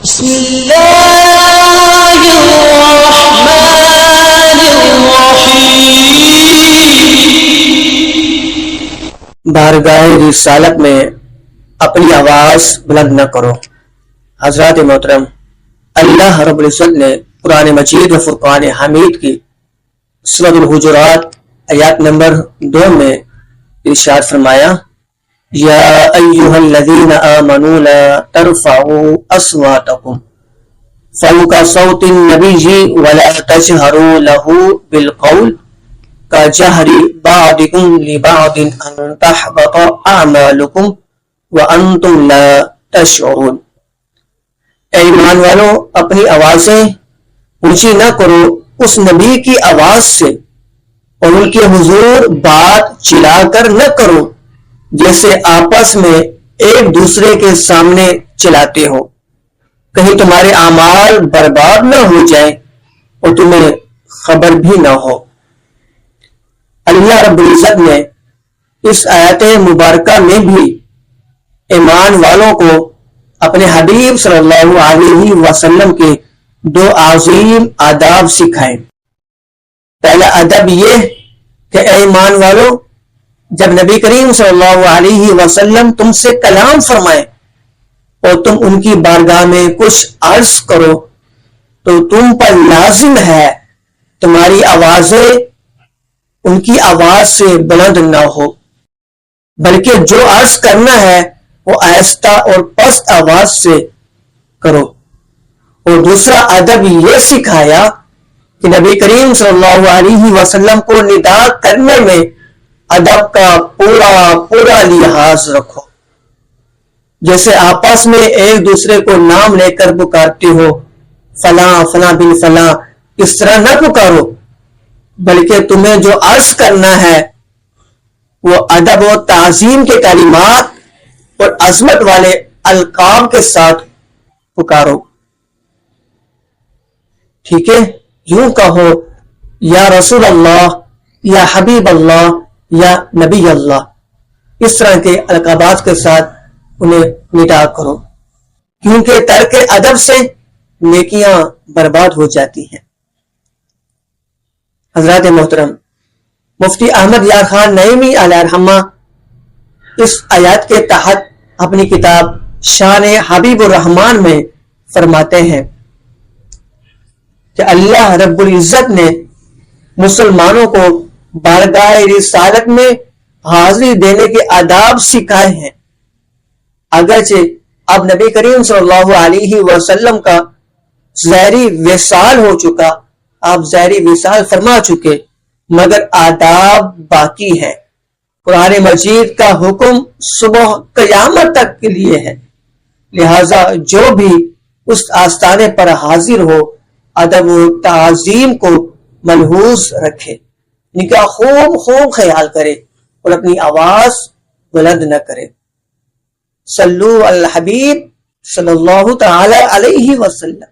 بسم اللہ الرحمن الرحیم۔ بارگاہ رسالت میں اپنی آواز بلند نہ کرو۔ حضرات محترم، اللہ رب العزت نے قرآن مجید و فرقان حمید کی سورۃ الحجرات آیات نمبر 2 میں ارشاد فرمایا، یا ایہا الذین آمنوا لا ترفعوا اصواتکم فوق صوت النبی ولا تجہروا لہ بالقول کجہر بعضکم لبعض ان تحبط اعمالکم وانتم لا تشعرون۔ اے ایمان والو، اپنی آوازیں اونچی نہ کرو اس نبی کی آواز سے، اور ان کے حضور بات چلا کر نہ کرو جیسے آپس میں ایک دوسرے کے سامنے چلاتے ہو، کہیں تمہارے اعمال برباد نہ ہو جائیں اور تمہیں خبر بھی نہ ہو۔ اللہ رب العزت نے اس آیت مبارکہ میں بھی ایمان والوں کو اپنے حبیب صلی اللہ علیہ وسلم کے 2 عظیم آداب سکھائے۔ پہلا ادب یہ کہ اے ایمان والو، جب نبی کریم صلی اللہ علیہ وسلم تم سے کلام فرمائے اور تم ان کی بارگاہ میں کچھ عرض کرو تو تم پر لازم ہے تمہاری آوازیں ان کی آواز سے بلند نہ ہو، بلکہ جو عرض کرنا ہے وہ آہستہ اور پست آواز سے کرو۔ اور دوسرا ادب یہ سکھایا کہ نبی کریم صلی اللہ علیہ وسلم کو ندا کرنے میں ادب کا پورا لحاظ رکھو، جیسے آپس میں ایک دوسرے کو نام لے کر پکارتے ہو، فلاں فلاں بن فلاں، اس طرح نہ پکارو، بلکہ تمہیں جو عرض کرنا ہے وہ ادب و تعظیم کے کلمات اور عظمت والے القاب کے ساتھ پکارو۔ ٹھیک ہے، یوں کہو یا رسول اللہ، یا حبیب اللہ، یا نبی اللہ، اس طرح کے القابات کے ساتھ انہیں ندا کرو، کیونکہ ترک ادب سے نیکیاں برباد ہو جاتی ہیں۔ حضرات محترم، مفتی احمد یار خان نعیمی علیہ الرحمہ اس آیات کے تحت اپنی کتاب شان حبیب الرحمان میں فرماتے ہیں کہ اللہ رب العزت نے مسلمانوں کو بارگاہ رسالت میں حاضری دینے کے آداب سکھائے ہیں۔ اگرچہ اب نبی کریم صلی اللہ علیہ وسلم کا ظاہری وصال ہو چکا، آپ ظاہری وصال فرما چکے، مگر آداب باقی ہیں۔ قرآن مجید کا حکم صبح قیامت تک کے لیے ہے، لہذا جو بھی اس آستانے پر حاضر ہو ادب و تعظیم کو ملحوظ رکھے، ان کا خوب خیال کرے اور اپنی آواز بلند نہ کرے۔ صلو علی الحبیب صلی اللہ تعالی علیہ وسلم۔